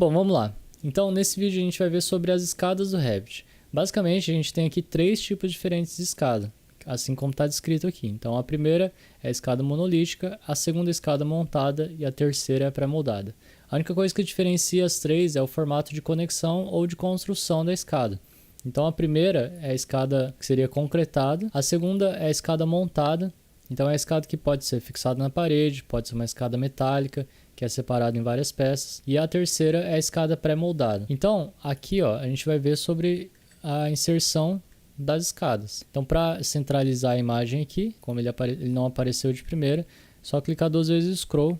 Bom, vamos lá. Então, nesse vídeo a gente vai ver sobre as escadas do Revit. Basicamente, a gente tem aqui três tipos diferentes de escada, assim como está descrito aqui. Então, a primeira é a escada monolítica, a segunda é a escada montada e a terceira é a pré-moldada. A única coisa que diferencia as três é o formato de conexão ou de construção da escada. Então, a primeira é a escada que seria concretada, a segunda é a escada montada. Então, é a escada que pode ser fixada na parede, pode ser uma escada metálica, que é separado em várias peças. E a terceira é a escada pré-moldada. Então, aqui ó, a gente vai ver sobre a inserção das escadas. Então, para centralizar a imagem aqui, como ele não apareceu de primeira, só clicar duas vezes scroll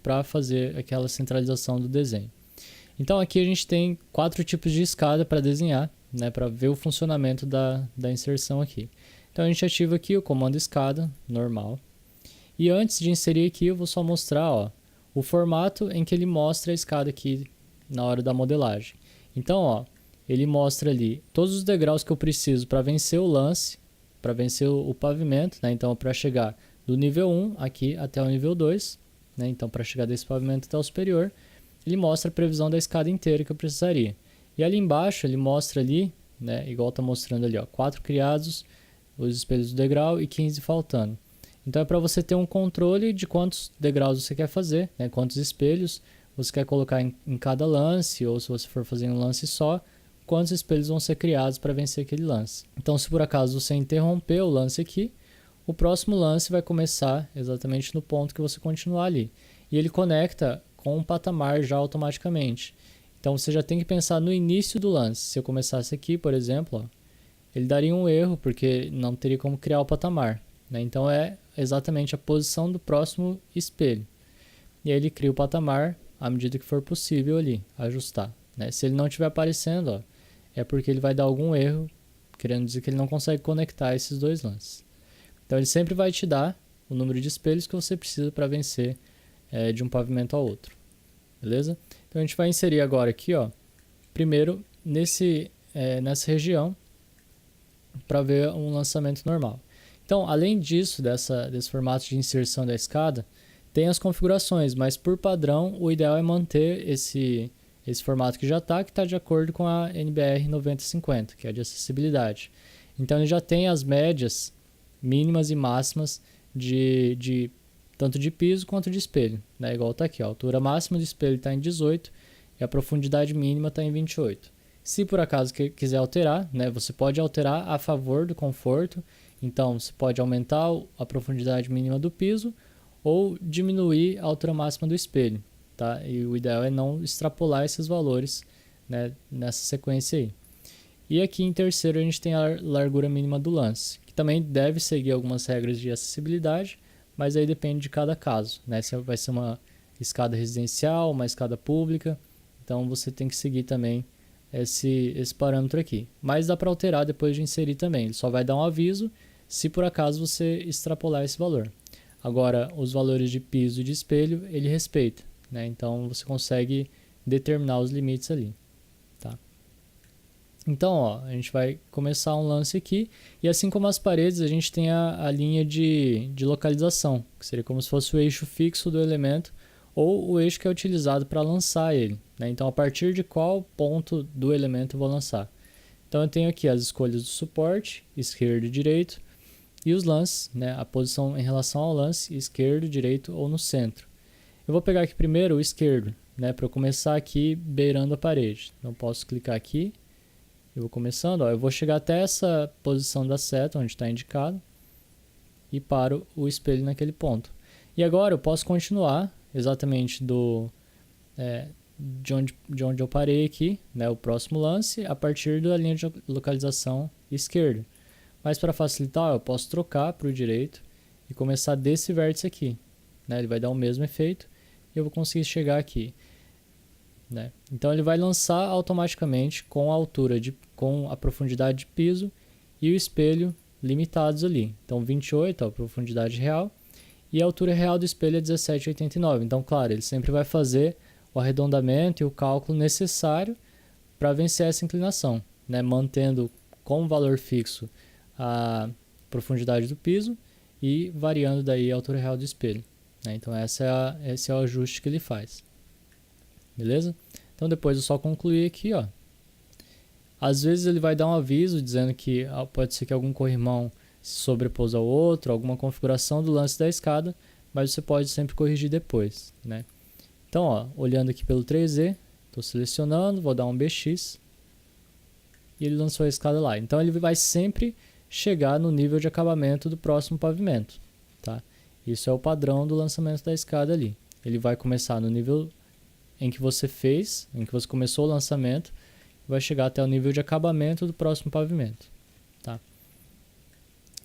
para fazer aquela centralização do desenho. Então, aqui a gente tem 4 tipos de escada para desenhar, né, para ver o funcionamento da inserção aqui. Então, a gente ativa aqui o comando escada, normal. E antes de inserir aqui, eu vou só mostrar ó, o formato em que ele mostra a escada aqui na hora da modelagem. Então, ó, ele mostra ali todos os degraus que eu preciso para vencer o lance, para vencer o pavimento, né? Então, para chegar do nível 1 aqui até o nível 2, né? Então, para chegar desse pavimento até o superior, ele mostra a previsão da escada inteira que eu precisaria. E ali embaixo, ele mostra ali, né? Igual está mostrando ali, ó, 4 criados, os espelhos do degrau e 15 faltando. Então é para você ter um controle de quantos degraus você quer fazer, né? Quantos espelhos você quer colocar em cada lance, ou se você for fazer um lance só, quantos espelhos vão ser criados para vencer aquele lance. Então, se por acaso você interromper o lance aqui, o próximo lance vai começar exatamente no ponto que você continuar ali. E ele conecta com um patamar já automaticamente. Então você já tem que pensar no início do lance. Se eu começasse aqui, por exemplo, ó, ele daria um erro, porque não teria como criar o patamar, né? Então é exatamente a posição do próximo espelho. E aí ele cria o patamar à medida que for possível ali, ajustar, né? Se ele não estiver aparecendo, ó, é porque ele vai dar algum erro, querendo dizer que ele não consegue conectar esses dois lances. Então ele sempre vai te dar o número de espelhos que você precisa para vencer de um pavimento ao outro. Beleza? Então a gente vai inserir agora aqui, ó, primeiro nessa região, para ver um lançamento normal. Então, além disso, desse formato de inserção da escada, tem as configurações, mas por padrão o ideal é manter esse formato que está de acordo com a NBR 9050, que é de acessibilidade. Então ele já tem as médias mínimas e máximas tanto de piso quanto de espelho, né? Igual está aqui, ó, a altura máxima do espelho está em 18 e a profundidade mínima está em 28. Se por acaso quiser alterar, né, você pode alterar a favor do conforto. Então, você pode aumentar a profundidade mínima do piso ou diminuir a altura máxima do espelho, tá? E o ideal é não extrapolar esses valores, né, nessa sequência aí. E aqui em terceiro a gente tem a largura mínima do lance, que também deve seguir algumas regras de acessibilidade, mas aí depende de cada caso, né? Se vai ser uma escada residencial, uma escada pública, então você tem que seguir também esse parâmetro aqui. Mas dá para alterar depois de inserir também. Ele só vai dar um aviso se por acaso você extrapolar esse valor. Agora, os valores de piso e de espelho, ele respeita, né? Então você consegue determinar os limites ali, tá? Então, ó, a gente vai começar um lance aqui, e assim como as paredes, a gente tem a linha de localização, que seria como se fosse o eixo fixo do elemento, ou o eixo que é utilizado para lançar ele, né? Então, a partir de qual ponto do elemento eu vou lançar. Então, eu tenho aqui as escolhas do suporte, esquerdo e direito, e os lances, né? A posição em relação ao lance, esquerdo, direito ou no centro. Eu vou pegar aqui primeiro o esquerdo, né? Para eu começar aqui beirando a parede. Então, posso clicar aqui, eu vou começando, ó, eu vou chegar até essa posição da seta, onde está indicado, e paro o espelho naquele ponto. E agora eu posso continuar exatamente de onde eu parei aqui, né, o próximo lance, a partir da linha de localização esquerda. Mas para facilitar, eu posso trocar para o direito e começar desse vértice aqui, né? Ele vai dar o mesmo efeito e eu vou conseguir chegar aqui, né? Então ele vai lançar automaticamente com a altura com a profundidade de piso e o espelho limitados ali. Então 28 é a profundidade real e a altura real do espelho é 17,89. Então, claro, ele sempre vai fazer o arredondamento e o cálculo necessário para vencer essa inclinação, né? Mantendo como valor fixo a profundidade do piso e variando daí a altura real do espelho, né? Então esse é o ajuste que ele faz. Beleza? Então depois é só concluir aqui, ó. Às vezes ele vai dar um aviso dizendo que pode ser que algum corrimão se sobrepôs ao outro, alguma configuração do lance da escada, mas você pode sempre corrigir depois, né? Então, ó, olhando aqui pelo 3D, estou selecionando, vou dar um BX e ele lançou a escada lá. Então ele vai sempre chegar no nível de acabamento do próximo pavimento, tá? Isso é o padrão do lançamento da escada ali. Ele vai começar no nível em que você fez, em que você começou o lançamento, vai chegar até o nível de acabamento do próximo pavimento, tá?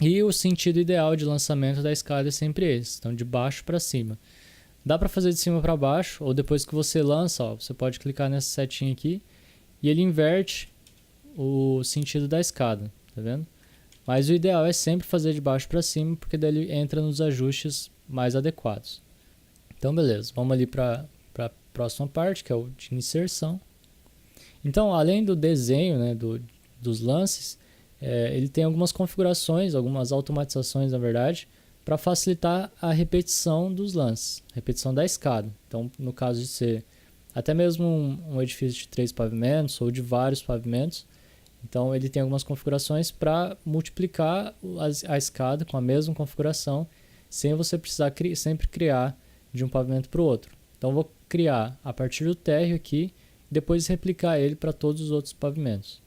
E o sentido ideal de lançamento da escada é sempre esse, então de baixo para cima. Dá para fazer de cima para baixo, ou depois que você lança, ó, você pode clicar nessa setinha aqui e ele inverte o sentido da escada, tá vendo? Mas o ideal é sempre fazer de baixo para cima, porque daí ele entra nos ajustes mais adequados. Então beleza, vamos ali para a próxima parte, que é o de inserção. Então, além do desenho, né, dos lances, ele tem algumas configurações, algumas automatizações, na verdade, para facilitar a repetição dos lances, repetição da escada. Então, no caso de ser até mesmo um edifício de 3 pavimentos ou de vários pavimentos, então ele tem algumas configurações para multiplicar a escada com a mesma configuração, sem você precisar sempre criar de um pavimento para o outro. Então, vou criar a partir do térreo aqui, depois replicar ele para todos os outros pavimentos.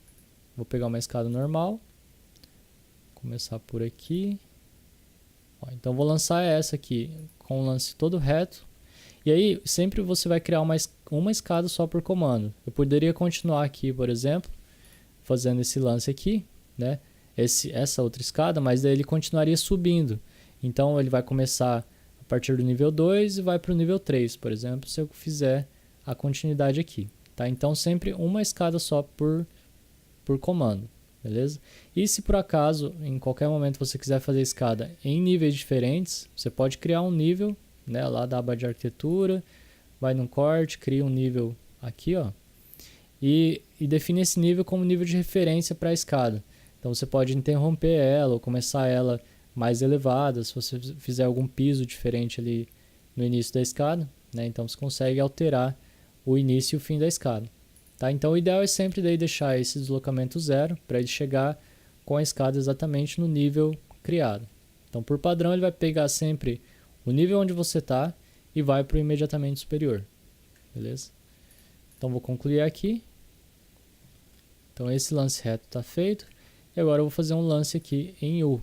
Vou pegar uma escada normal, começar por aqui. Ó, então vou lançar essa aqui com o lance todo reto. E aí sempre você vai criar uma escada só por comando. Eu poderia continuar aqui, por exemplo, fazendo esse lance aqui, né? Essa outra escada, mas daí ele continuaria subindo. Então ele vai começar a partir do nível 2 e vai para o nível 3, por exemplo, se eu fizer a continuidade aqui. Tá? Então sempre uma escada só por comando, beleza? E se por acaso, em qualquer momento você quiser fazer escada em níveis diferentes, você pode criar um nível, né, lá da aba de arquitetura, vai no corte, cria um nível aqui, ó, e define esse nível como nível de referência para a escada. Então você pode interromper ela ou começar ela mais elevada, se você fizer algum piso diferente ali no início da escada, né? Então você consegue alterar o início e o fim da escada. Tá? Então o ideal é sempre daí deixar esse deslocamento zero para ele chegar com a escada exatamente no nível criado. Então por padrão ele vai pegar sempre o nível onde você está e vai para o imediatamente superior. Beleza? Então vou concluir aqui. Então esse lance reto está feito. E agora eu vou fazer um lance aqui em U.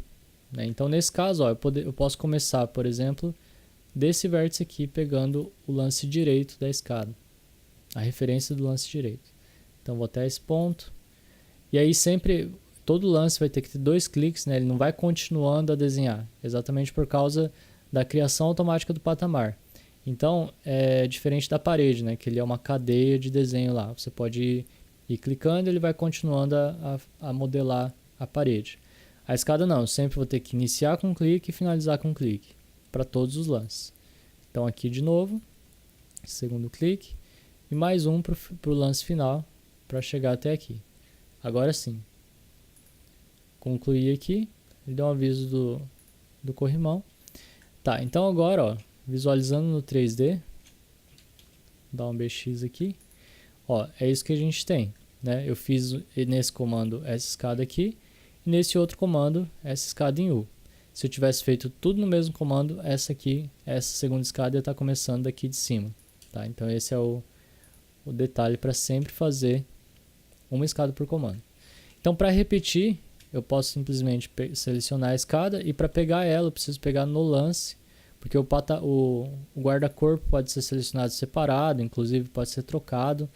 Né? Então nesse caso, ó, eu posso começar, por exemplo, desse vértice aqui pegando o lance direito da escada. A referência do lance direito. Então vou até esse ponto. E aí sempre, todo lance vai ter que ter 2 cliques, né? Ele não vai continuando a desenhar. Exatamente por causa da criação automática do patamar. Então é diferente da parede, né? Que ele é uma cadeia de desenho lá. Você pode ir clicando e ele vai continuando a modelar a parede. A escada não, eu sempre vou ter que iniciar com um clique e finalizar com um clique. Para todos os lances. Então aqui de novo, segundo clique. E mais um para o lance final, para chegar até aqui. Agora sim. Concluir aqui. Ele deu um aviso do corrimão. Tá, então agora, ó, visualizando no 3D. Dá um BX aqui. Ó, é isso que a gente tem. Né? Eu fiz nesse comando essa escada aqui. E nesse outro comando, essa escada em U. Se eu tivesse feito tudo no mesmo comando, essa segunda escada ia estar começando daqui de cima. Tá? Então esse é o detalhe para sempre fazer uma escada por comando. Então para repetir, eu posso simplesmente selecionar a escada e para pegar ela eu preciso pegar no lance, porque o guarda-corpo pode ser selecionado separado, inclusive pode ser trocado,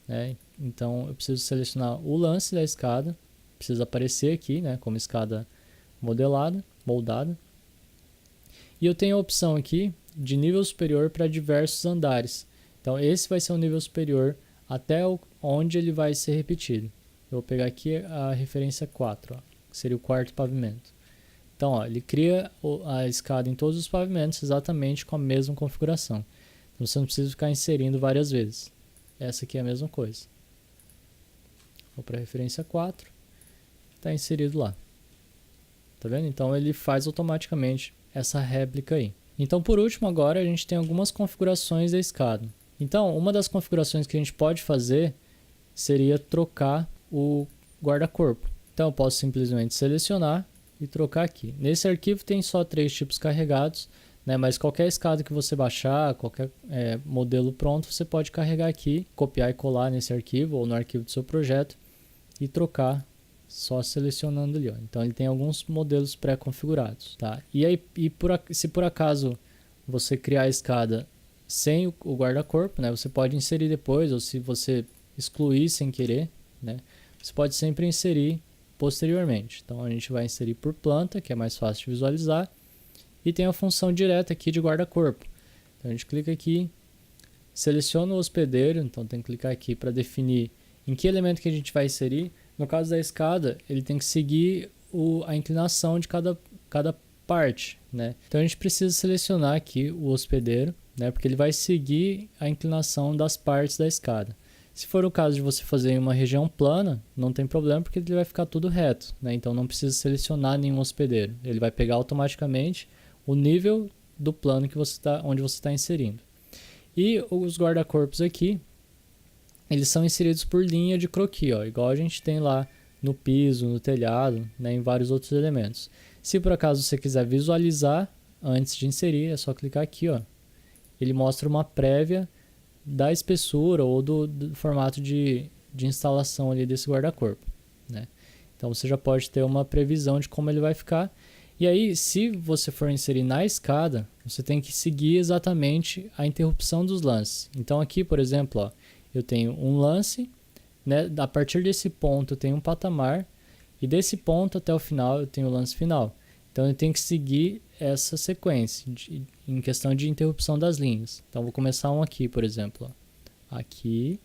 né? Então eu preciso selecionar o lance da escada, precisa aparecer aqui, né, como escada moldada. E eu tenho a opção aqui de nível superior para diversos andares. Então esse vai ser o nível superior até onde ele vai ser repetido. Eu vou pegar aqui a referência 4, ó, que seria o quarto pavimento. Então ó, ele cria a escada em todos os pavimentos exatamente com a mesma configuração. Então você não precisa ficar inserindo várias vezes. Essa aqui é a mesma coisa. Vou para a referência 4, está inserido lá. Tá vendo? Então ele faz automaticamente essa réplica aí. Então por último agora a gente tem algumas configurações da escada. Então, uma das configurações que a gente pode fazer seria trocar o guarda-corpo. Então, eu posso simplesmente selecionar e trocar aqui. Nesse arquivo tem só 3 tipos carregados, né? Mas qualquer escada que você baixar, qualquer modelo pronto, você pode carregar aqui, copiar e colar nesse arquivo ou no arquivo do seu projeto e trocar só selecionando ali. Ó. Então, ele tem alguns modelos pré-configurados. Tá? E aí, se por acaso você criar a escada sem o guarda-corpo, né? Você pode inserir depois, ou se você excluir sem querer, né? Você pode sempre inserir posteriormente. Então a gente vai inserir por planta, que é mais fácil de visualizar, e tem a função direta aqui de guarda-corpo. Então a gente clica aqui, seleciona o hospedeiro, então tem que clicar aqui para definir em que elemento que a gente vai inserir. No caso da escada, ele tem que seguir a inclinação de cada parte, né? Então a gente precisa selecionar aqui o hospedeiro, né? Porque ele vai seguir a inclinação das partes da escada. Se for o caso de você fazer em uma região plana, não tem problema porque ele vai ficar tudo reto, né? Então não precisa selecionar nenhum hospedeiro. Ele vai pegar automaticamente o nível do plano que onde você está inserindo. E os guarda-corpos aqui, eles são inseridos por linha de croquis, ó, igual a gente tem lá no piso, no telhado, né, em vários outros elementos. Se por acaso você quiser visualizar antes de inserir, é só clicar aqui, ó. Ele mostra uma prévia da espessura ou do formato de instalação ali desse guarda-corpo, né? Então você já pode ter uma previsão de como ele vai ficar. E aí, se você for inserir na escada, você tem que seguir exatamente a interrupção dos lances. Então aqui, por exemplo, ó, eu tenho um lance, né? A partir desse ponto eu tenho um patamar e desse ponto até o final eu tenho o lance final. Então eu tenho que seguir essa sequência em questão de interrupção das linhas. Então vou começar um aqui, por exemplo, ó. Aqui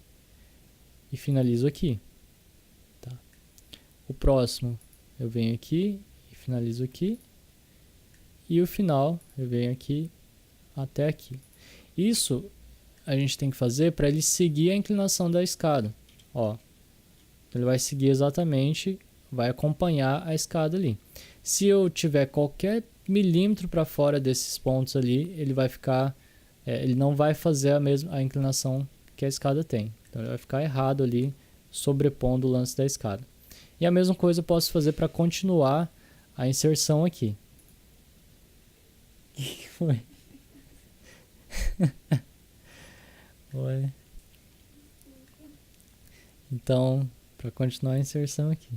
e finalizo aqui. Tá. O próximo eu venho aqui e finalizo aqui. E o final eu venho aqui até aqui. Isso a gente tem que fazer para ele seguir a inclinação da escada. Ó, ele vai seguir exatamente, vai acompanhar a escada ali. Se eu tiver qualquer milímetro para fora desses pontos ali, ele vai ficar, ele não vai fazer a inclinação que a escada tem. Então ele vai ficar errado ali, sobrepondo o lance da escada. E a mesma coisa eu posso fazer para continuar a inserção aqui. O que foi? Oi. Então, para continuar a inserção aqui.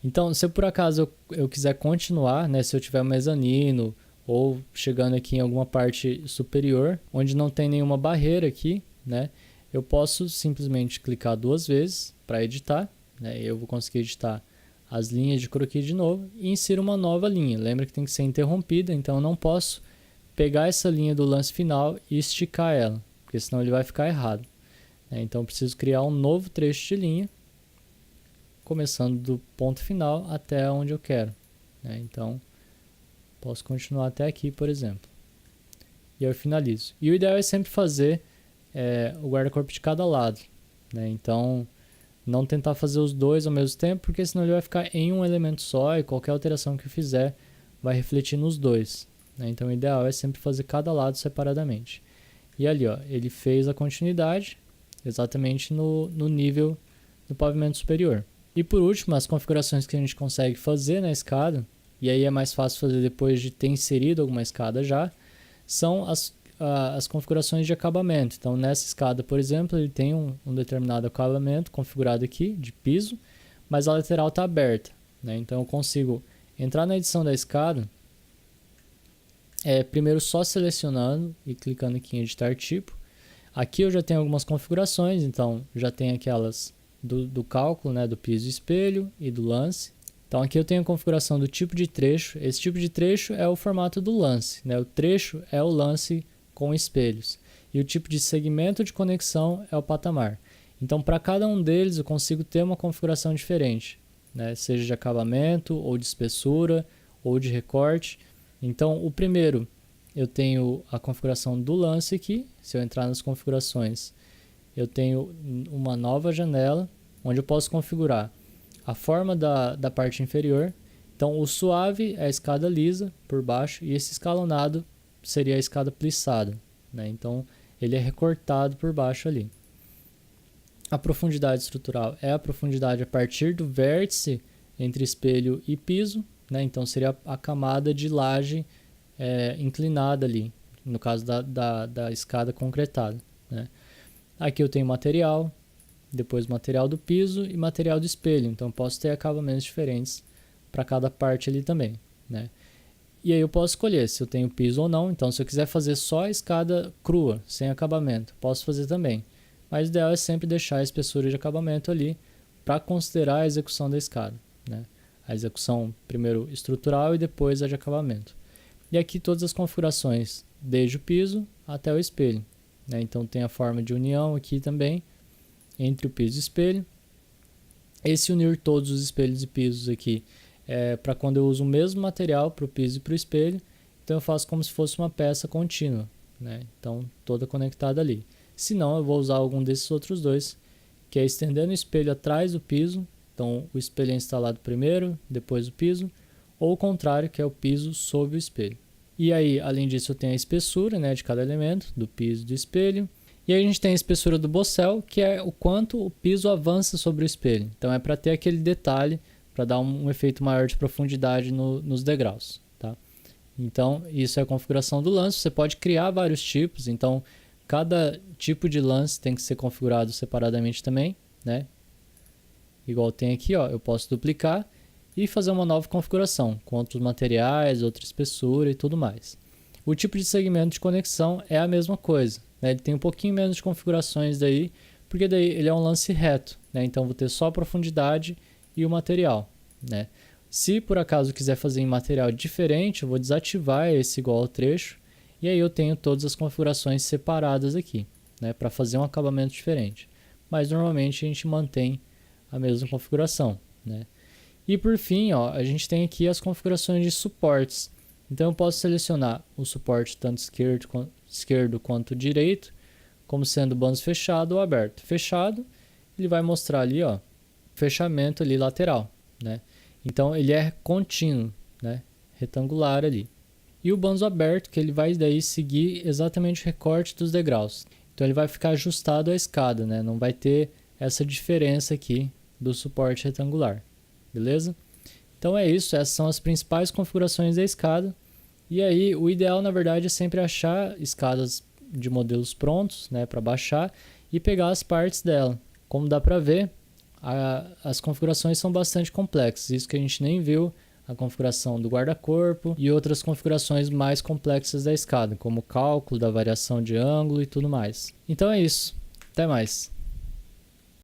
Então, se por acaso eu quiser continuar, né, se eu tiver um mezanino ou chegando aqui em alguma parte superior, onde não tem nenhuma barreira aqui, né, eu posso simplesmente clicar 2 vezes para editar, né, eu vou conseguir editar as linhas de croquis de novo e insiro uma nova linha. Lembra que tem que ser interrompida, então eu não posso pegar essa linha do lance final e esticar ela, porque senão ele vai ficar errado. Então eu preciso criar um novo trecho de linha, começando do ponto final até onde eu quero. Então posso continuar até aqui, por exemplo. E aí eu finalizo. E o ideal é sempre fazer o guarda-corpo de cada lado. Então não tentar fazer os dois ao mesmo tempo, porque senão ele vai ficar em um elemento só e qualquer alteração que eu fizer vai refletir nos dois. Então o ideal é sempre fazer cada lado separadamente. E ali, ó, ele fez a continuidade exatamente no nível do pavimento superior. E por último, as configurações que a gente consegue fazer na escada, e aí é mais fácil fazer depois de ter inserido alguma escada já, são as configurações de acabamento. Então nessa escada, por exemplo, ele tem um determinado acabamento configurado aqui, de piso, mas a lateral está aberta. Então eu consigo entrar na edição da escada, primeiro só selecionando e clicando aqui em editar tipo. Aqui eu já tenho algumas configurações, então já tem aquelas do cálculo, do piso e espelho e do lance. Então aqui eu tenho a configuração do tipo de trecho. Esse tipo de trecho é o formato do lance, O trecho é o lance com espelhos. E o tipo de segmento de conexão é o patamar. Então para cada um deles eu consigo ter uma configuração diferente, seja de acabamento, ou de espessura, ou de recorte. Então o primeiro eu tenho a configuração do lance aqui. Se eu entrar nas configurações, eu tenho uma nova janela onde eu posso configurar a forma da parte inferior. Então o suave é a escada lisa por baixo e esse escalonado seria a escada plissada, né? Então ele é recortado por baixo ali. A profundidade estrutural é a profundidade a partir do vértice entre espelho e piso, né? Então seria a camada de laje inclinada ali, no caso da escada concretada, né? Aqui eu tenho material, depois material do piso e material do espelho, então posso ter acabamentos diferentes para cada parte ali também, né? E aí eu posso escolher se eu tenho piso ou não. Então se eu quiser fazer só a escada crua, sem acabamento, posso fazer também. Mas o ideal é sempre deixar a espessura de acabamento ali para considerar a execução da escada, né? A execução primeiro estrutural e depois a de acabamento. E aqui todas as configurações, desde o piso até o espelho, né? Então tem a forma de união aqui também, entre o piso e o espelho. Esse unir todos os espelhos e pisos aqui é para quando eu uso o mesmo material para o piso e para o espelho. Então eu faço como se fosse uma peça contínua, né? Então toda conectada ali. Se não, eu vou usar algum desses outros dois, que é estendendo o espelho atrás do piso. Então o espelho é instalado primeiro, depois o piso, ou o contrário, que é o piso sob o espelho. E aí, além disso, eu tenho a espessura, né, de cada elemento, do piso e do espelho. E aí a gente tem a espessura do bossel, que é o quanto o piso avança sobre o espelho. Então é para ter aquele detalhe, para dar um efeito maior de profundidade nos degraus, tá? Então isso é a configuração do lance. Você pode criar vários tipos, então cada tipo de lance tem que ser configurado separadamente também, né? Igual tem aqui, ó, eu posso duplicar e fazer uma nova configuração com outros materiais, outra espessura e tudo mais. O tipo de segmento de conexão é a mesma coisa, né? Ele tem um pouquinho menos de configurações daí, porque daí ele é um lance reto, né? Então vou ter só a profundidade e o material, né? Se por acaso quiser fazer em material diferente, eu vou desativar esse igual ao trecho e aí eu tenho todas as configurações separadas aqui, né? Para fazer um acabamento diferente. Mas normalmente a gente mantém a mesma configuração, né? E por fim, ó, a gente tem aqui as configurações de suportes. Então eu posso selecionar o suporte tanto esquerdo quanto direito, como sendo bandos fechado ou aberto. Fechado, ele vai mostrar ali, ó, fechamento ali lateral, né? Então ele é contínuo, né? Retangular ali. E o banzo aberto, que ele vai daí seguir exatamente o recorte dos degraus. Então ele vai ficar ajustado à escada, né? Não vai ter essa diferença aqui do suporte retangular. Beleza? Então é isso, essas são as principais configurações da escada. E aí o ideal na verdade é sempre achar escadas de modelos prontos, né, para baixar e pegar as partes dela. Como dá para ver, as configurações são bastante complexas, isso que a gente nem viu, a configuração do guarda-corpo e outras configurações mais complexas da escada, como o cálculo da variação de ângulo e tudo mais. Então é isso, até mais!